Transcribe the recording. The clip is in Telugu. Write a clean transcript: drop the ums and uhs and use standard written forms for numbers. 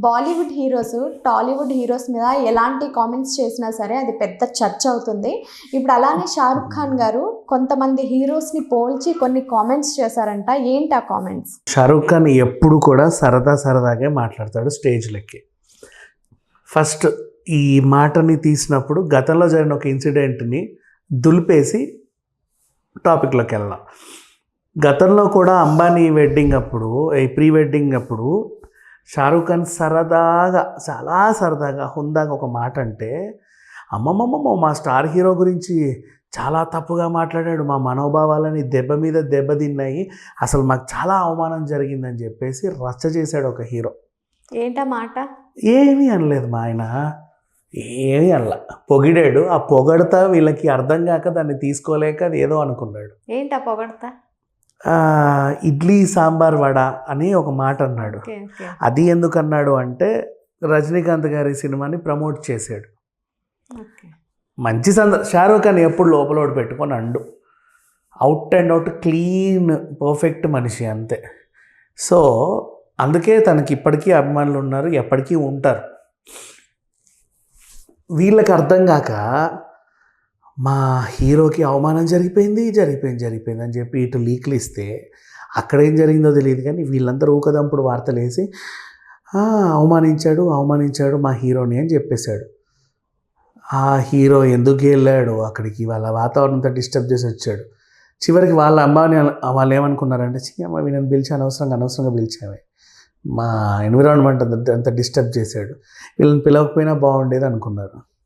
బాలీవుడ్ హీరోస్ టాలీవుడ్ హీరోస్ మీద ఎలాంటి కామెంట్స్ చేసినా సరే అది పెద్ద చర్చ అవుతుంది. ఇప్పుడు అలానే షారుఖ్ ఖాన్ గారు కొంతమంది హీరోస్ని పోల్చి కొన్ని కామెంట్స్ చేశారంట. ఏంటి ఆ కామెంట్స్? షారుఖ్ ఖాన్ ఎప్పుడు కూడా సరదాగా మాట్లాడతాడు స్టేజ్లకి. ఫస్ట్ ఈ మాటని తీసినప్పుడు గతంలో జరిగిన ఒక ఇన్సిడెంట్ని దులిపేసి టాపిక్లోకి వెళ్దాం. గతంలో కూడా అంబానీ వెడ్డింగ్ అప్పుడు, ఈ ప్రీ వెడ్డింగ్ అప్పుడు షారుఖ్ ఖాన్ చాలా సరదాగా హుందాగా ఒక మాట అంటే, అమ్మమ్మమ్మ మా స్టార్ హీరో గురించి చాలా తప్పుగా మాట్లాడాడు, మా మనోభావాలని దెబ్బ మీద దెబ్బ తిన్నాయి, అసలు మాకు చాలా అవమానం జరిగిందని చెప్పేసి రచ్చ చేశాడు ఒక హీరో. ఏంటా మాట? ఏమీ అనలేదు మా ఆయన, ఏమీ అనలా, పొగిడాడు. ఆ పొగడతా వీళ్ళకి అర్థం కాక దాన్ని తీసుకోలేక అది ఏదో అనుకున్నాడు. ఏంటా పొగడతా? ఇడ్లీ సాంబార్ వడ అని ఒక మాట అన్నాడు. అది ఎందుకు అన్నాడు అంటే, రజనీకాంత్ గారి సినిమాని ప్రమోట్ చేశాడు. మంచి షారుఖ్ ఖాన్ ఎప్పుడు లోపల పెట్టుకొని and, out and out clean perfect మనిషి అంతే. సో అందుకే తనకి ఇప్పటికీ అభిమానులు ఉన్నారు, ఎప్పటికీ ఉంటారు. వీళ్ళకి అర్థం కాక మా హీరోకి అవమానం జరిగిపోయింది అని చెప్పి ఇటు లీక్లు ఇస్తే, అక్కడ ఏం జరిగిందో తెలియదు కానీ వీళ్ళందరూ ఊకదంపుడు వార్తలు వేసి అవమానించాడు మా హీరోని అని చెప్పేశాడు. ఆ హీరో ఎందుకు వెళ్ళాడు అక్కడికి, వాళ్ళ వాతావరణంతో డిస్టర్బ్ చేసి వచ్చాడు. చివరికి వాళ్ళ అమ్మాని వాళ్ళు ఏమనుకున్నారంటే, అమ్మ వీళ్ళని పిలిచి అనవసరంగా పిలిచామే, మా ఎన్విరాన్మెంట్ అంతా డిస్టర్బ్ చేశాడు, వీళ్ళని పిలవకపోయినా బాగుండేది అనుకున్నారు.